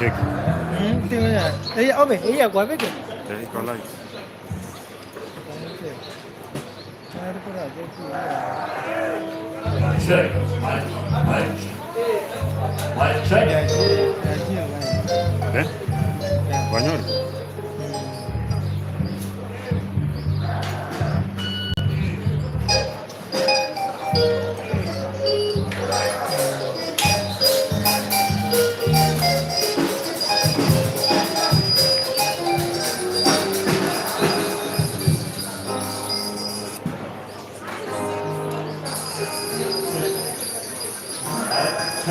check. Tengo ya. Ella, hombre, ella, ¿cuál es que? Đấy, có like. Check. Mic check. Đấy. Bao nhiêu?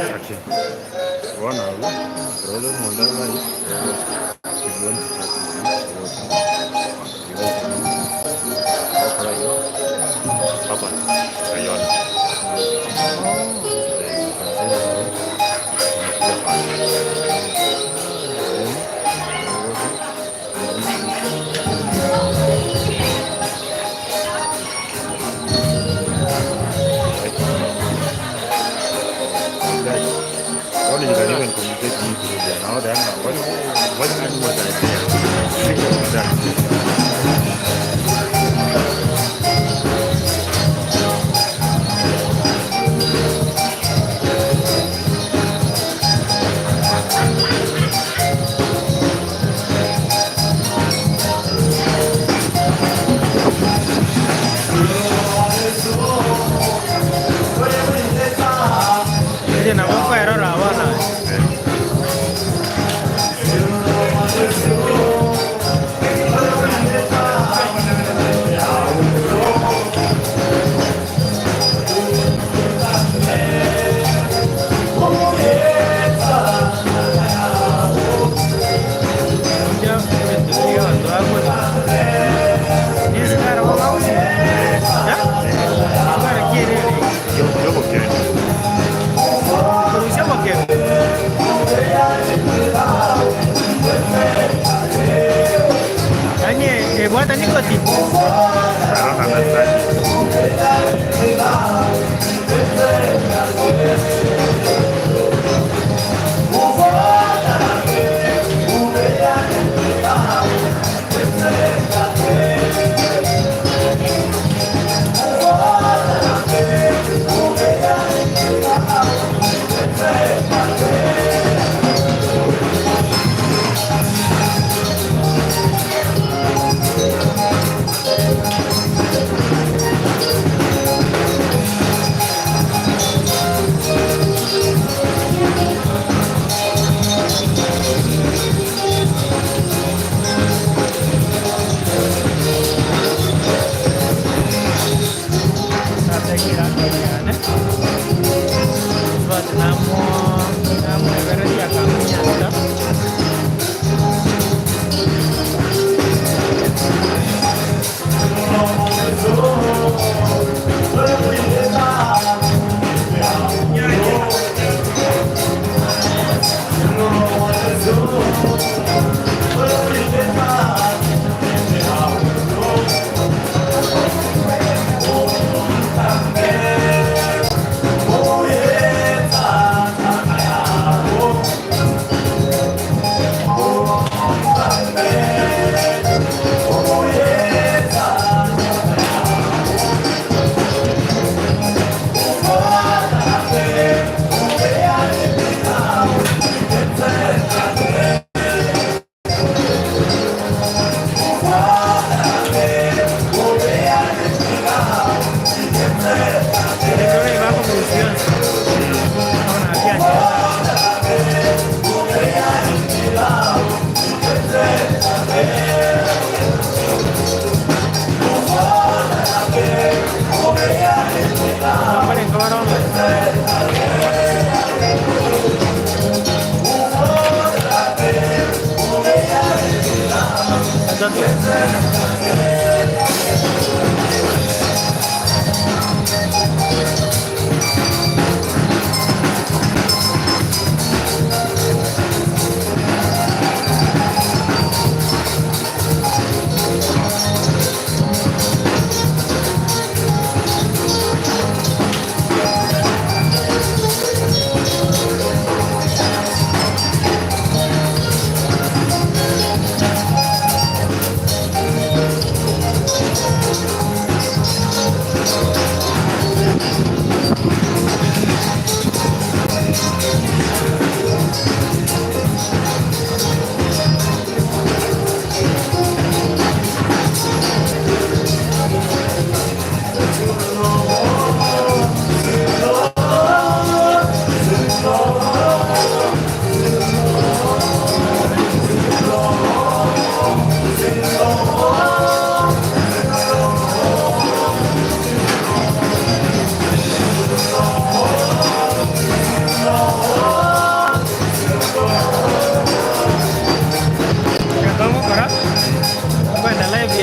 Aquí. Bueno, pero los moldes ahí. Apa? Rayon. Ini juga ni kan komunikasi ni dia. Nah, dan banyak buat saya. Jadi nama apa era rawan lah. Yo porque buatan nikotin. sekarang anak tadi.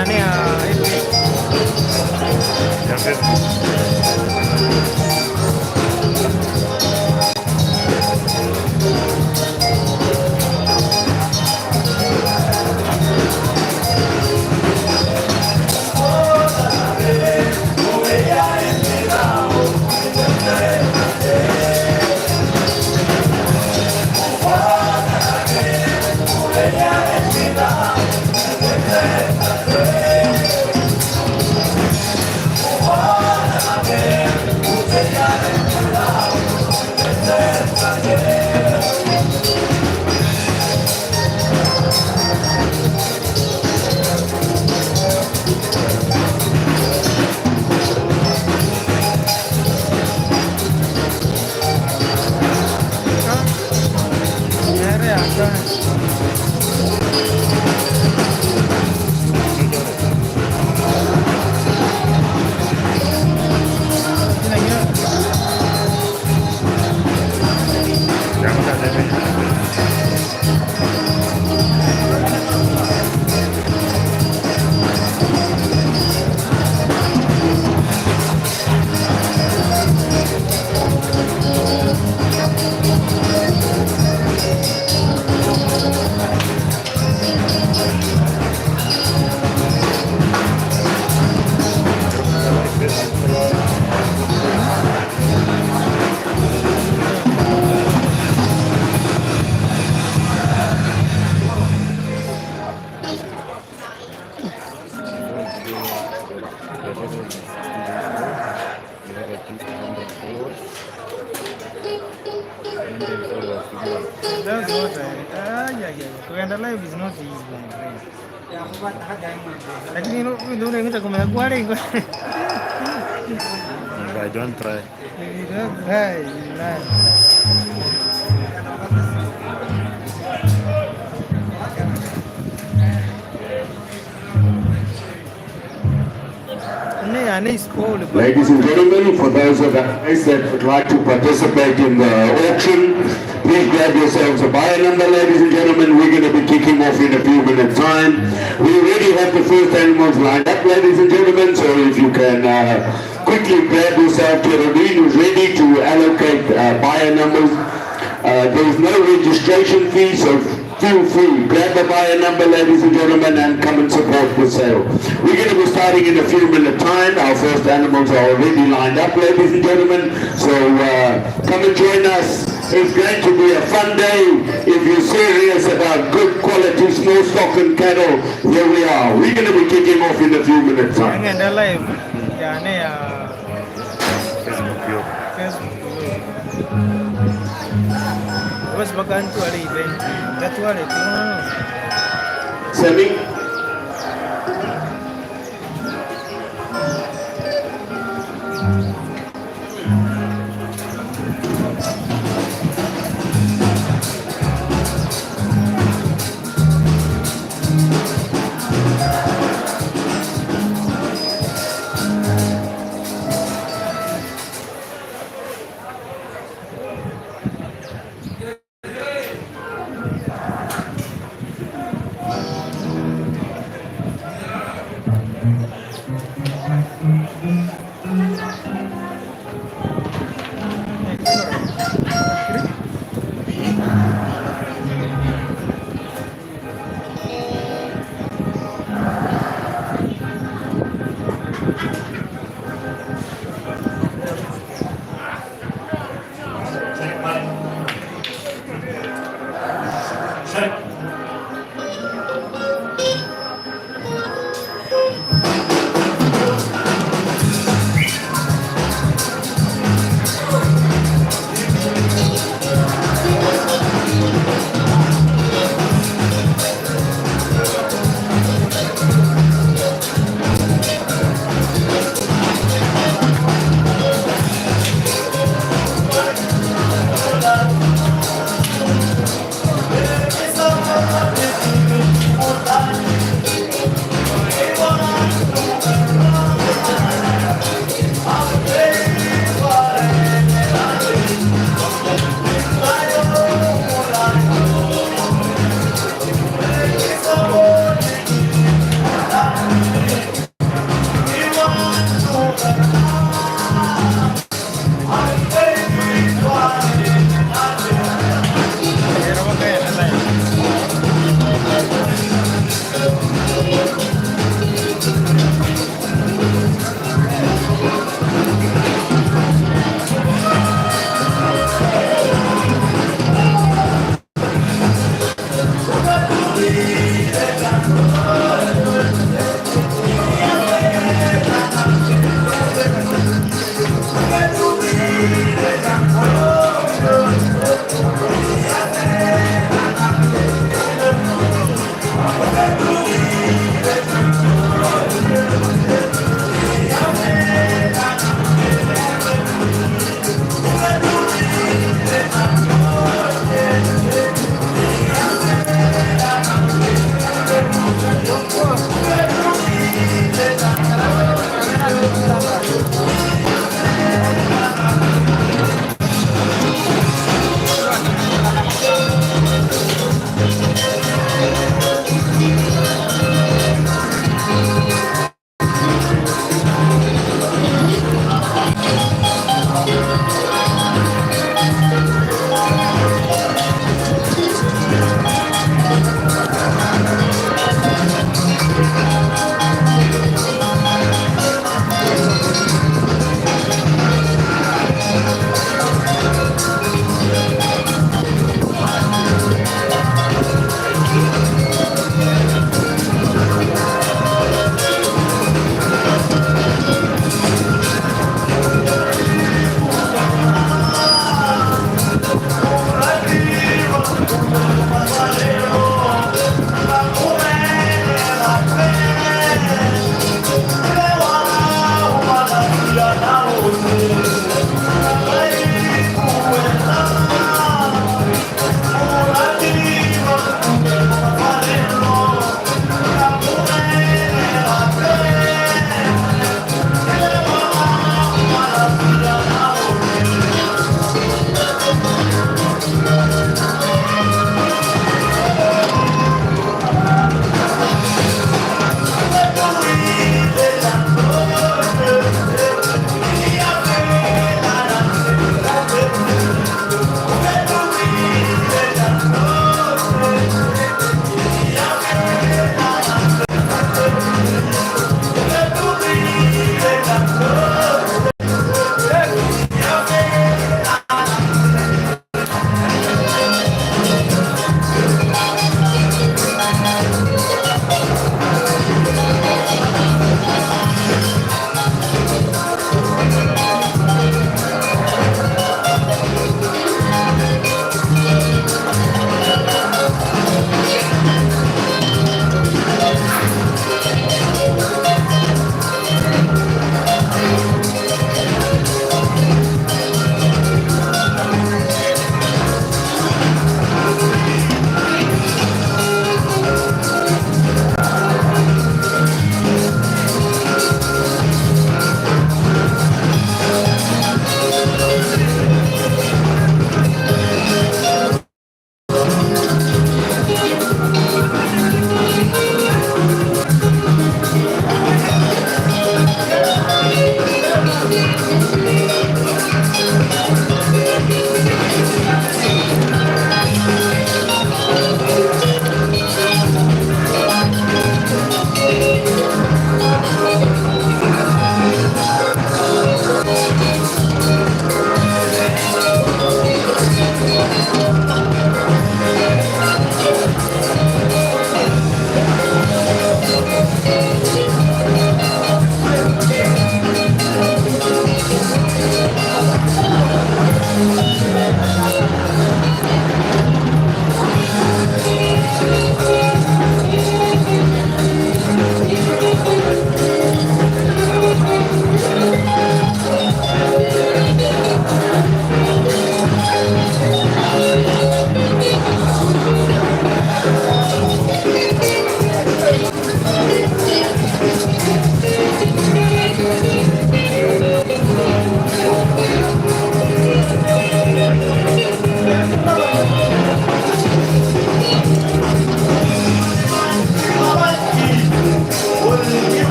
yani ya hivi. Ya Facebook. Nyari apa? Jangan tak ada. That's what kuenda live is not easy, my friend. Lakini ndio unaweza kumekuwa lengo. If I don't try. Hey, man. Ladies and gentlemen, for those of us that would like to participate in the auction, please grab yourselves a buyer number, ladies and gentlemen. We're going to be kicking off in a few minutes' time. We already have the first animals lined up, ladies and gentlemen, so if you can quickly grab yourself, Geraldine, who's ready to allocate buyer numbers. There's no registration fee, so feel free. Grab the buyer number, ladies and gentlemen, and come and support the sale. We're going to be starting in a few minutes' time. Our first animals are already lined up, ladies and gentlemen. So come and join us. It's going to be a fun day. If you're serious about good quality small stock and cattle, here we are. We're going to be kicking off in a few minutes' time. Bos bagan tu ada event, tu ada tu. Semi?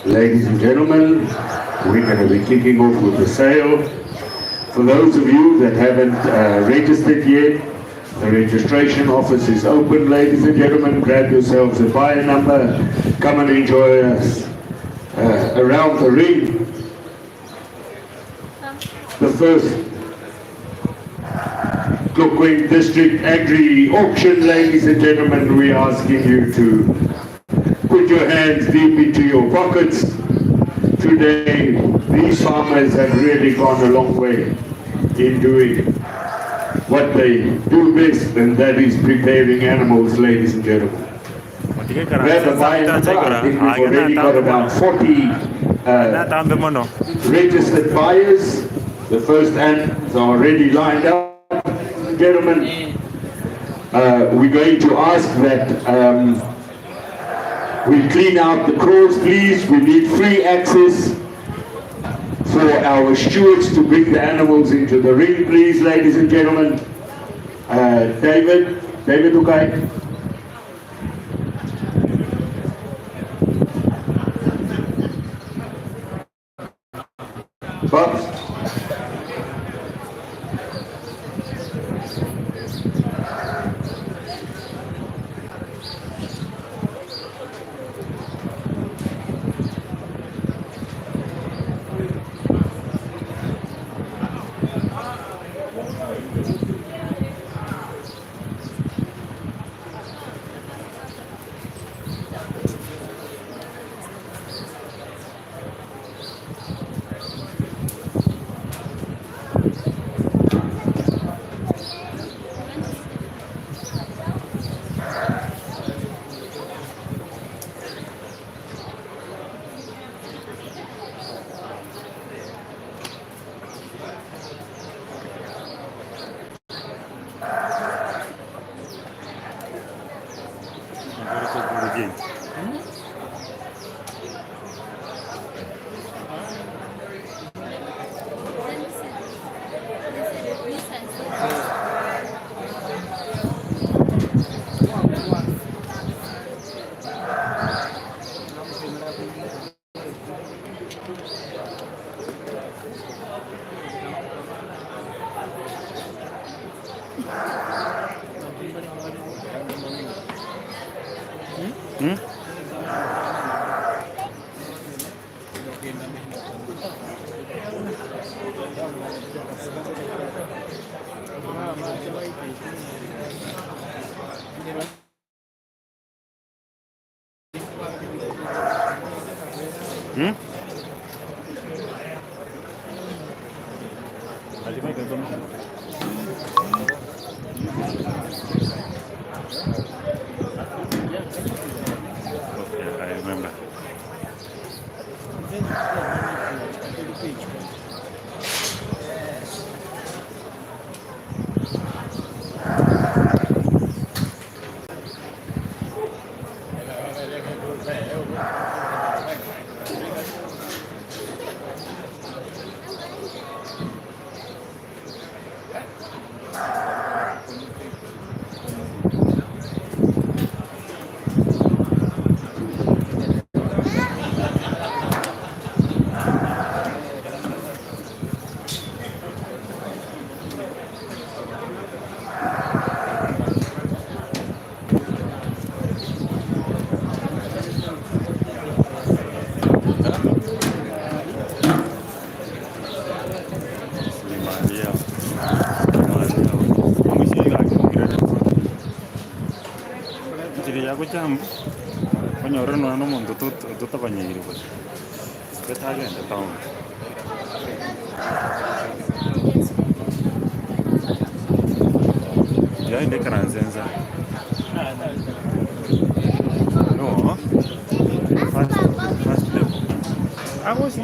Ladies and gentlemen, we're going to be kicking off with the sale. For those of you that haven't registered yet, the registration office is open, ladies and gentlemen. Grab yourselves a buyer number. Come and enjoy us around the ring. The first Tlokweng District Agri Auction, ladies and gentlemen. We're asking you to put your hands deep into your pockets. Today, these farmers have really gone a long way in doing what they do best, and that is preparing animals, ladies and gentlemen. Grab a buyer number. I think we've already got about 40 registered buyers. The first hands are already lined up. Gentlemen, we're going to ask that we clean out the crawls, please. We need free access for our stewards to bring the animals into the ring, please, ladies and gentlemen. David, okay? Bob? ya. Jadi aku jam penyoran anu untuk tutup banyak gitu bos. Kita aja yang tahu. Ya ini keren sensa. No, fast level. Aku sih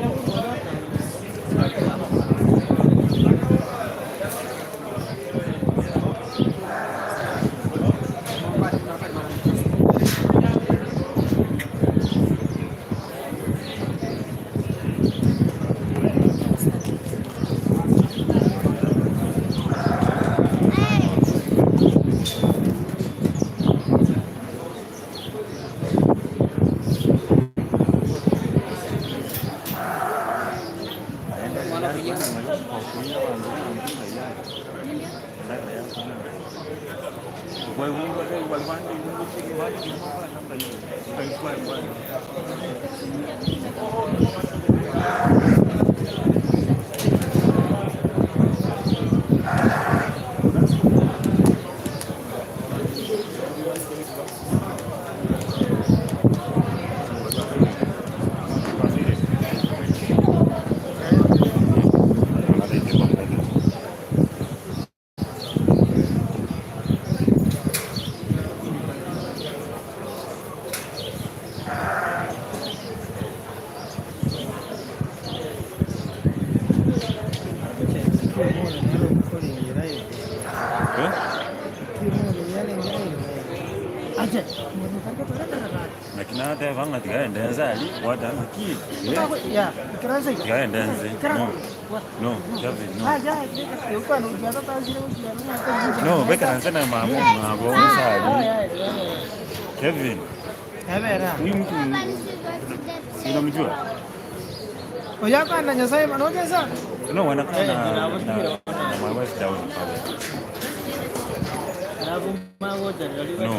Lakini hata vanga tiga ndenza ali wada maki. ya kira sih. Tiga ndenza. No, Kevin, no. No, beka nasema mamu mabo msali. Kevin. Huyu mtu unamjua? Oya kana nyasai manogeza. No, wanakaa na my wife down pale. No.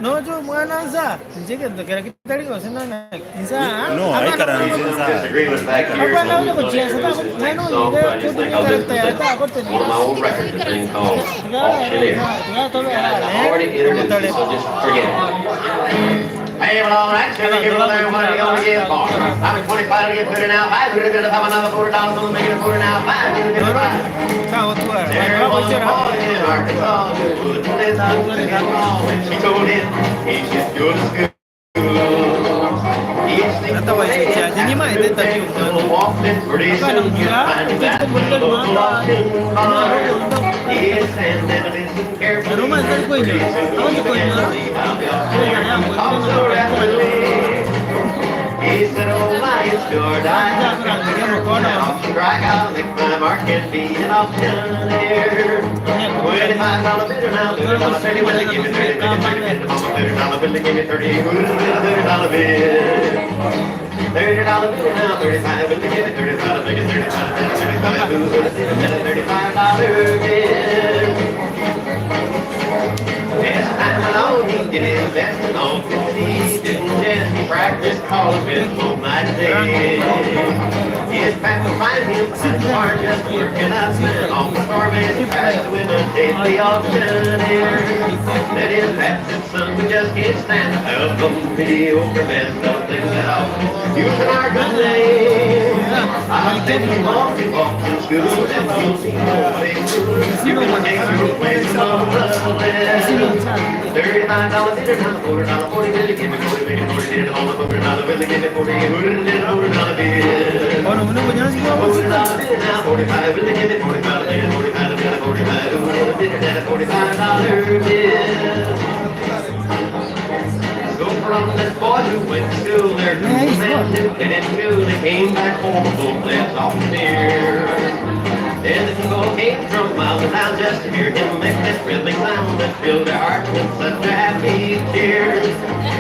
No, yo mwana za njeke ndakera kitali ko sana nza No, I can't disagree with that here. Apa na ko chiya sa ko nano ide ko ni ta ko te One of my old records is being called Auctioneer. I already entered it, so just forget it. Hey, well, all right, so give a little what are you going to give for? I'm 25 to get put in out. $5 to have another $4 to make it put in out. $5 to get it. ka o tu There was a boy in Arkansas who wouldn't let the when she told him he should go to school. Natawag siya jadi mah ide tadi rumah saya ko ini awak ko ini He said, oh, lion sure died. Off the dry cow, make my mark and be an auctioneer. $25 bidder now, $30 when they give me 30, $30 bill, they give me 30, $30 bid. $30 bidder now, 35 when they give me 35, make it 35, $35 bid. This time alone, he did his best and all he didn't just he practiced all of it all night and day. His path will find him behind the bar just working up and on the storm and he passed with a daily auctioneer. That his absent son would just can't stand the album video for best of things at all. Using our good name. I'll send you off to auction school and you'll see more things. You can take your way to the $35 bidder now, $40, 40 bill, give me 40, make it 40, did it all up, $100 bill, give me 40, $100 bill. oh no punya sih $40 bidder now, 45 bill, give me 45, make it 45, bill, 45, bidder now, $45 bill. Go from this boy who went to school there, and in school they came back home, both legs off the beer. And the people came from miles around just to hear him make that rhythmic sound that filled their hearts with such a happy cheer.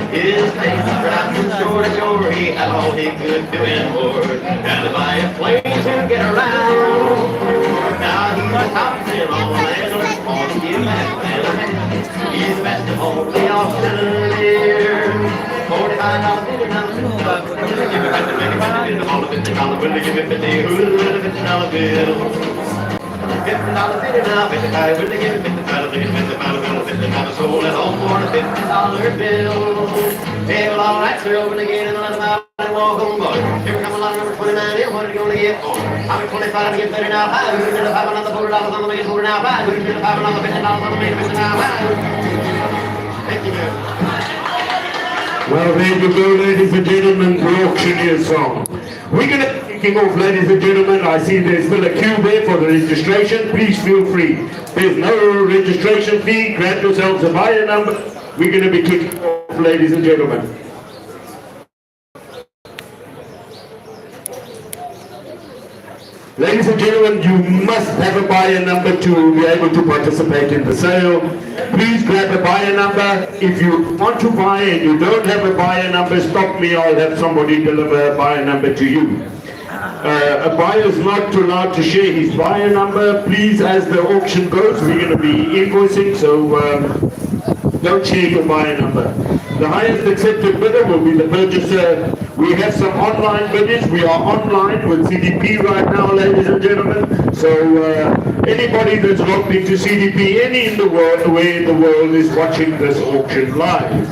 His face dropped from shore to shore, he had all he could do and more. Had to buy a plane to get around. Now he's the top man on the land, on the give back man a hand. He's the best of all the auctioneers. $45 bid and $50. Will they give me 50? Who'll give me $50 bill? $50 bid now, 55. Will they give me $50? They get $50 sold at home for a $50 bill. Hey, well, all right, sir, open again and let them out and walk on board. Here comes along number 29 here. What are you going to get for? I'm at 25 to get better now. $5. Who's going to $5 another $40 on the way? $40 now. $5. Who's going to $5 another $50 on the way? $50 now. $5. Thank you, man. Well, there you go, ladies and gentlemen, the auctioneer song. We're going to be kicking off, ladies and gentlemen. I see there's still a queue there for the registration. Please feel free. There's no registration fee. Grab yourselves a buyer number. We're going to be kicking off, ladies and gentlemen. Ladies and gentlemen, you must have a buyer number to be able to participate in the sale. Please grab a buyer number. If you want to buy and you don't have a buyer number, stop me. I'll have somebody deliver a buyer number to you. A buyer is not allowed to share his buyer number. Please, as the auction goes, we're going to be invoicing, so don't share your buyer number. The highest accepted bidder will be the purchaser. We have some online bidders. We are online with CDP right now, ladies and gentlemen. So anybody that's logged into CDP, any in the world, where in the world is watching this auction live.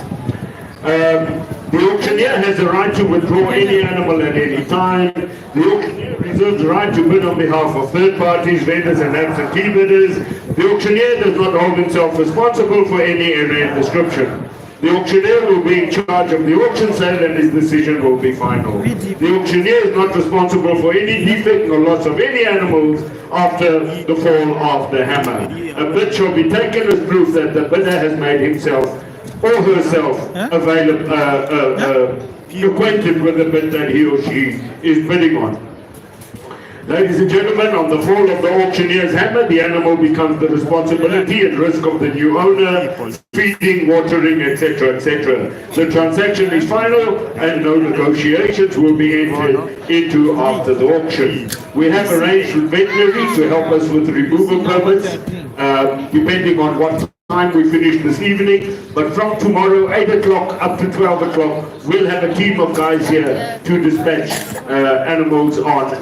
The auctioneer has the right to withdraw any animal at any time. The auctioneer reserves the right to bid on behalf of third parties, vendors and absentee bidders. The auctioneer does not hold himself responsible for any error in description. The auctioneer will be in charge of the auction sale and his decision will be final. The auctioneer is not responsible for any defect or loss of any animals after the fall of the hammer. A bid shall be taken as proof that the bidder has made himself or herself acquainted with the bid that he or she is bidding on. Ladies and gentlemen, on the fall of the auctioneer's hammer, the animal becomes the responsibility and risk of the new owner, feeding, watering, etc., etc. The transaction is final and no negotiations will be entered into after the auction. We have arranged with veterinary to help us with removal permits, depending on what time we finish this evening, but from tomorrow 8 o'clock up to 12 o'clock we'll have a team of guys here to dispatch animals on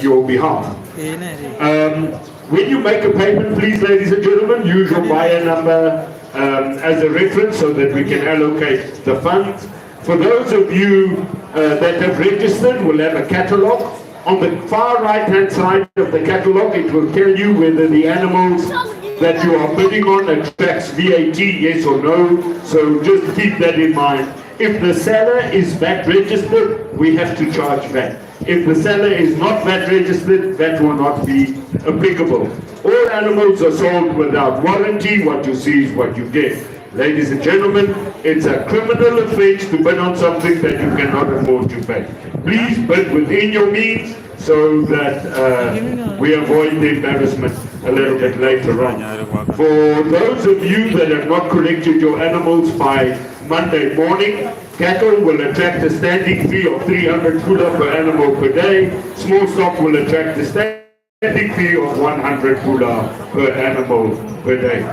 your behalf. When you make a payment, please, ladies and gentlemen, use your buyer number as a reference so that we can allocate the funds. For those of you that have registered, we'll have a catalogue. On the far right hand side of the catalogue, it will tell you whether the animals that you are bidding on attracts VAT, yes or no. So just keep that in mind. If the seller is VAT registered, we have to charge VAT. If the seller is not VAT registered, that will not be applicable. All animals are sold without warranty. What you see is what you get. Ladies and gentlemen, it's a criminal offense to bid on something that you cannot afford to pay. Please bid within your means so that we avoid the embarrassment a little bit later on. For those of you that have not collected your animals by Monday morning, cattle will attract a standing fee of 300 kula per animal per day. Small stock will attract a standing fee of 100 kula per animal per day.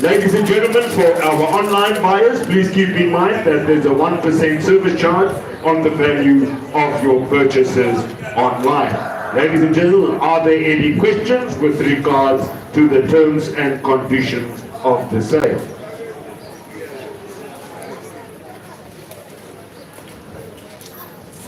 Ladies and gentlemen, for our online buyers, please keep in mind that there's a 1% service charge on the value of your purchases online. Ladies and gentlemen, are there any questions with regards to the terms and conditions of the sale?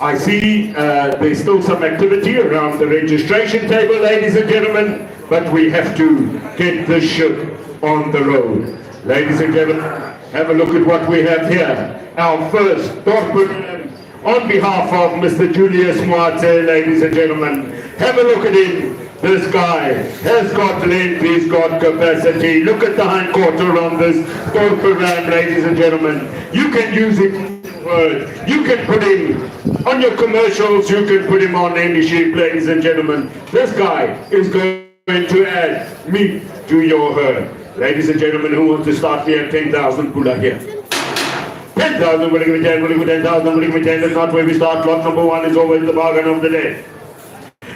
I see there's still some activity around the registration table, ladies and gentlemen, but we have to get this ship on the road. Ladies and gentlemen, have a look at what we have here. Our first document on behalf of Mr. Julius Mwate, ladies and gentlemen. Have a look at him. This guy has got length, he's got capacity. Look at the hindquarter on this Dorper ram, ladies and gentlemen. You can use it word. You can put him on your commercials, you can put him on any sheep, ladies and gentlemen. This guy is going to add meat to your herd. Ladies and gentlemen, who wants to start me at 10,000 pula here? 10,000, will you give me 10, will you give me 10,000, will you give me 10, that's not where we start. Lot number one is always the bargain of the day.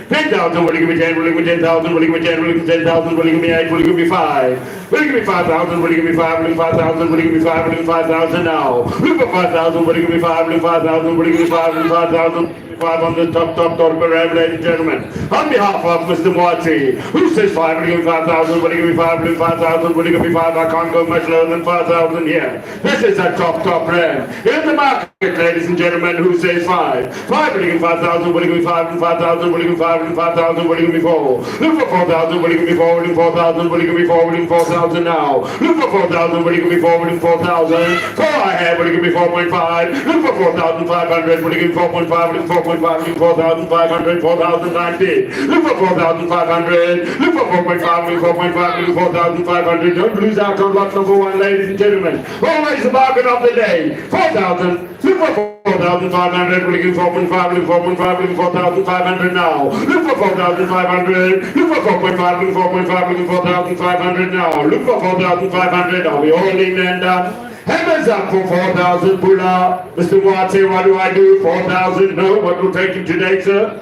10,000, will you give me 10, will you give me 10,000, will you give me 10, will you give me 10,000, will you give me 8, will you give me 5? Will you give me 5,000, will you give me 5, will you give me 5,000, will you give me 5, will you give me 5,000 now? Look for 5,000, will you give me 5, will you give me 5,000, will you give me 5, will you give me 5,000? 5 on the top ram, ladies and gentlemen. On behalf of Mr. Moati, who says 5, will you give me 5,000, will you give me 5, will you give me 5,000, will you give me 5, I can't go much lower than 5,000 here. This is a top ram. In the market, ladies and gentlemen, who says 5? 5, will you give me 5,000, will you give me 5, 5,000, will you give me 5, 5,000, will you give me 4? Look for 4,000, will you give me 4, will you give me 4,000, will you give me 4, will you give me 4,000 now? Look for 4,000, will you give me 4, will you give me 4,000? 4 I have, will you give me 4.5? Look for 4,500, will you give me 4.5, will you give me 4.5, will you give me 4,500, 4,090. Look for 4,500, look for 4.5, will you 4.5, will you 4,500. Don't lose out on lot number one, ladies and gentlemen. Always the bargain of the day. 4,000, look for 4,500, will you give 4.5, will you 4.5, will you 4,500 now? Look for 4,500, look for 4.5, will you 4.5, will you 4,500 now? Look for 4,500, are we all in and done? Hammers up for 4,000 pula. Mr. Moate, what do I do? 4,000, no, what will take you today, sir?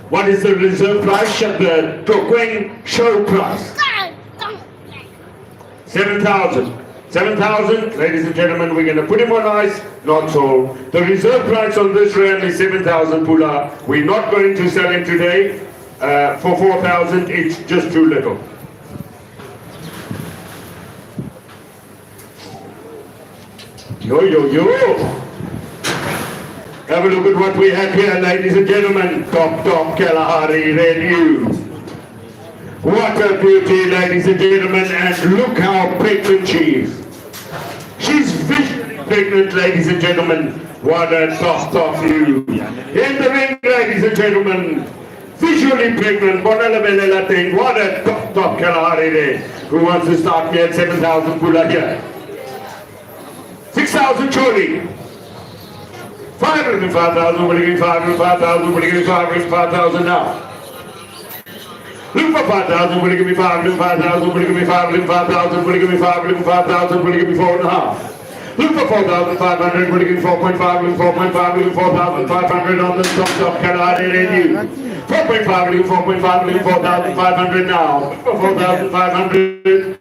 What is the reserve price at the Tlokweng show price? 7,000. 7,000, ladies and gentlemen, we're going to put him on ice, not sold. The reserve price on this ram is 7,000 pula. We're not going to sell him today for 4,000, it's just too little. Yo, yo, yo! Have a look at what we have here, ladies and gentlemen. Top Kalahari Red Ewe. What a beauty, ladies and gentlemen, and look how pregnant she is. She's visually pregnant, ladies and gentlemen. What a top ewe. In the ring, ladies and gentlemen, visually pregnant, what a top Kalahari Red. Who wants to start me at 7,000 pula here? 6,000 choli. 505,000, will you give me 505,000, will you give me 505,000 now? Look for 5,000, will you give me 505,000, will you give me 505,000, will you give me 505,000, will you give me 4.5? Look for 4,500, will you give me 4.5, will you give me 4.5, will you give me 4,500 on the top Kalahari Red Ewe. 4.5, will you give me 4.5, will you give me 4,500 now? Look for 4,500.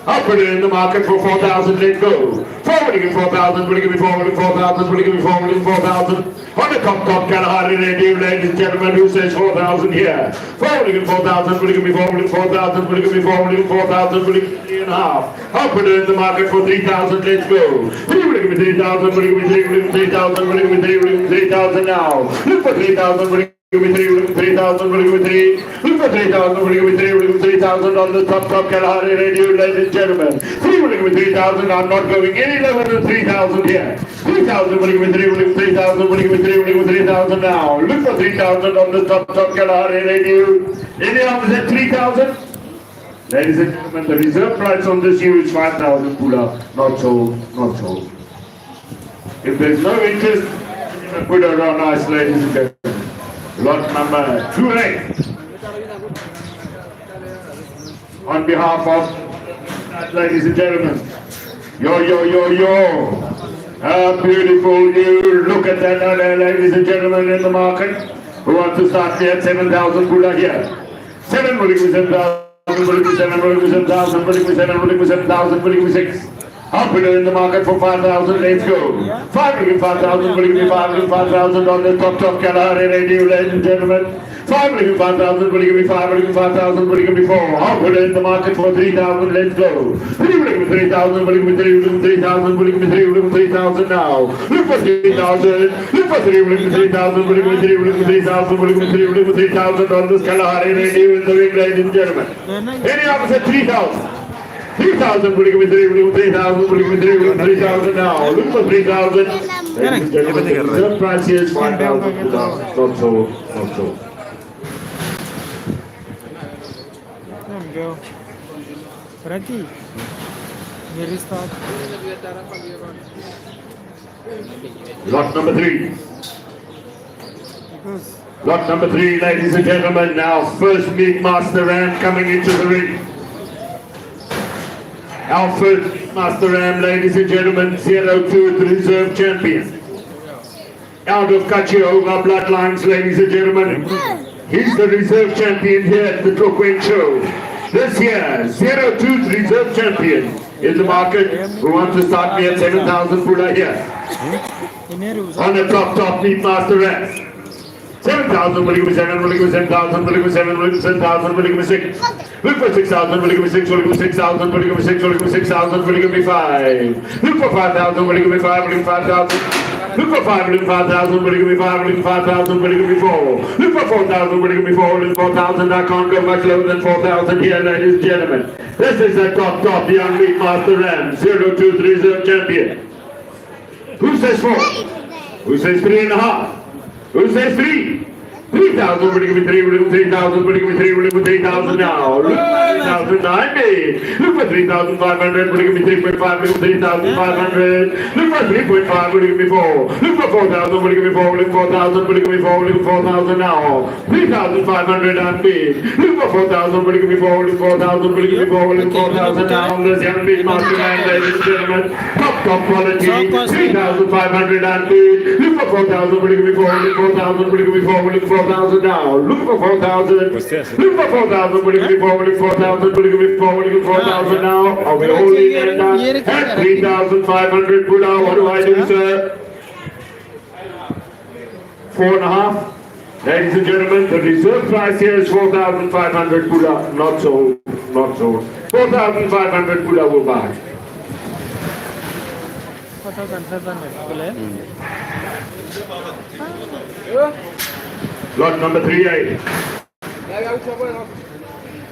I'll put it in the market for 4,000, let's go. 4, will you give me 4,000, will you give me 4, will you give me 4,000, will you give me 4, will you give me 4,000? On the top Kalahari Red Ewe, ladies and gentlemen, who says 4,000 here? 4, will you give me 4,000, will you give me 4, will you give me 4,000, will you give me 4, will you give me 4,000, will you give me 3.5? I'll put it in the market for 3,000, let's go. 3, will you give me 3,000, will you give me 3, will you give me 3,000, will you give me 3, will you give me 3,000 now? Look for 3,000, will you give me 3, will you give me 3,000, will you give me 3? Look for 3,000, will you give me 3, will you give me 3,000 on the top Kalahari Red Ewe, ladies and gentlemen. 3, will you give me 3,000, I'm not going any lower than 3,000 here. 3,000, will you give me 3, will you give me 3,000, will you give me 3, will you give me 3,000 now? Look for 3,000 on the top Kalahari Red Ewe. Any opposite 3,000? Ladies and gentlemen, the reserve price on this ewe is 5,000 pula. Not sold, not sold. If there's no interest, put her on ice, ladies and gentlemen. Lot number 28. On behalf of, ladies and gentlemen, yo, yo, yo, yo. How beautiful you look at that, ladies and gentlemen, in the market. Who want to start me at 7,000 pula here? 7, will you give me 7,000, will you give me 7, will you give me 7,000, will you give me 7, will you give me 7,000, will you give me 6? I'll put it in the market for 5,000, let's go. 5, will you give me 5,000, will you give me 5, will you give me 5,000 on the top Kalahari Red Ewe, ladies and gentlemen. 5, will you give me 5,000, will you give me 5, will you give me 5,000, will you give me 4? I'll put it in the market for 3,000, let's go. 3, will you give me 3,000, will you give me 3, will you give me 3,000, will you give me 3, will you give me 3,000 now? Look for 3,000, look for 3, will you give me 3,000, will you give me 3, will you give me 3,000, will you give me 3, will you give me 3,000 on this Kalahari Red Ewe in the ring, ladies and gentlemen. Any opposite 3,000? 3,000, will you give me 3, will you give me 3,000, will you give me 3, will you give me 3,000 now? Look for 3,000. Ladies and gentlemen, the reserve price is 5,000. Not so, not so. Berarti, miris tak? Lot number 3. Lot number 3, ladies and gentlemen. Now, first meat master ram coming into the ring. Our first meat master ram, ladies and gentlemen, 02, the reserve champion. Out of Kachioga bloodlines, ladies and gentlemen. He's the reserve champion here at the Tlokweng show. This year, 02 reserve champion in the market who wants to start me at 7,000 pula here. On the top meat master ram. 7,000, will you give me 7, will you give me 7,000, will you give me 7, will you give me 7,000, will you give me 6? Look for 6,000, will you give me 6, will you give me 6,000, will you give me 6, will you give me 6,000, will you give me 5? Look for 5,000, will you give me 5, will you give me 5,000? Look for 5, will you give me 5,000, will you give me 5, will you give me 5,000, will you give me 4? Look for 4,000, will you give me 4, will you give me 4,000? I can't go much lower than 4,000 here, ladies and gentlemen. This is the top young meat master ram, 02 reserve champion. Who says 4? Who says 3.5? Who says 3? 3,000, will you give me 3, will you give me 3,000, will you give me 3, will you give me 3,000 now? Look for 3,090. Look for 3,500, will you give me 3.5, will you give me 3,500. Look for 3.5, will you give me 4? Look for 4,000, will you give me 4, will you give me 4,000, will you give me 4, will you give me 4,000 now? 3,500 on me. Look for 4,000, will you give me 4, will you give me 4,000, will you give me 4, will you give me 4,000 now? This young meat master man, ladies and gentlemen. Top quality, 3,500 on me. Look for 4,000, will you give me 4, will you give me 4,000, will you give me 4, will you give me 4,000 now. Look for 4,000. Look for 4,000. Will you give me 4? Will you give me 4,000? Will you give me 4? Will you give me 4,000 now? Are we holding it down? At 3,500 pula. What do I do, sir? 4.5. Ladies and gentlemen, the reserve price here is 4,500 pula. Not sold. Not sold. 4,500 pula will buy. 4,500. Lot number 3A.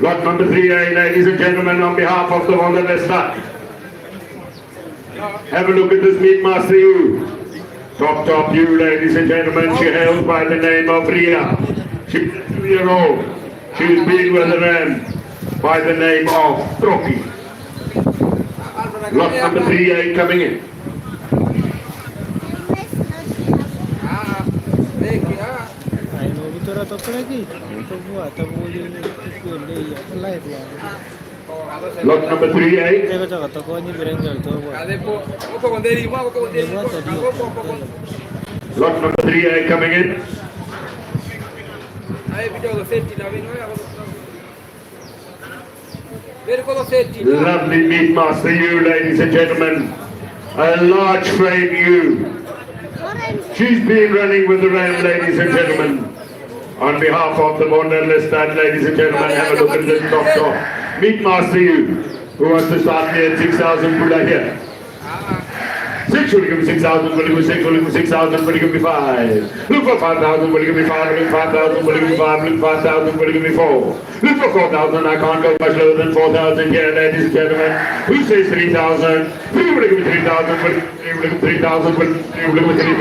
Lot number 3A, ladies and gentlemen, on behalf of the Wonder Vesta. Have a look at this meat master you. Top you, ladies and gentlemen. She hails by the name of Ria. She's a 2-year-old. She's been with a ram by the name of Trophy. Lot number 3A coming in. Lot number 3A. Lot number 3A coming in. Lovely meat master you, ladies and gentlemen. A large frame you. She's been running with the ram, ladies and gentlemen. On behalf of the Wonderlist, ladies and gentlemen, have a look at this top. Meat master you, who wants to start me at 6,000 pula here. 6, will you give me 6,000, will you give me 6, will you give me 6,000, will you give me 5? Look for 5,000, will you give me 5, will you give me 5,000, will you give me 5, will you give me 5,000, will you give me 4? Look for 4,000, I can't go much lower than 4,000 here, ladies and gentlemen. Who says 3,000? Will you give me 3,000, will you give me 3,000, will you give me 3,000?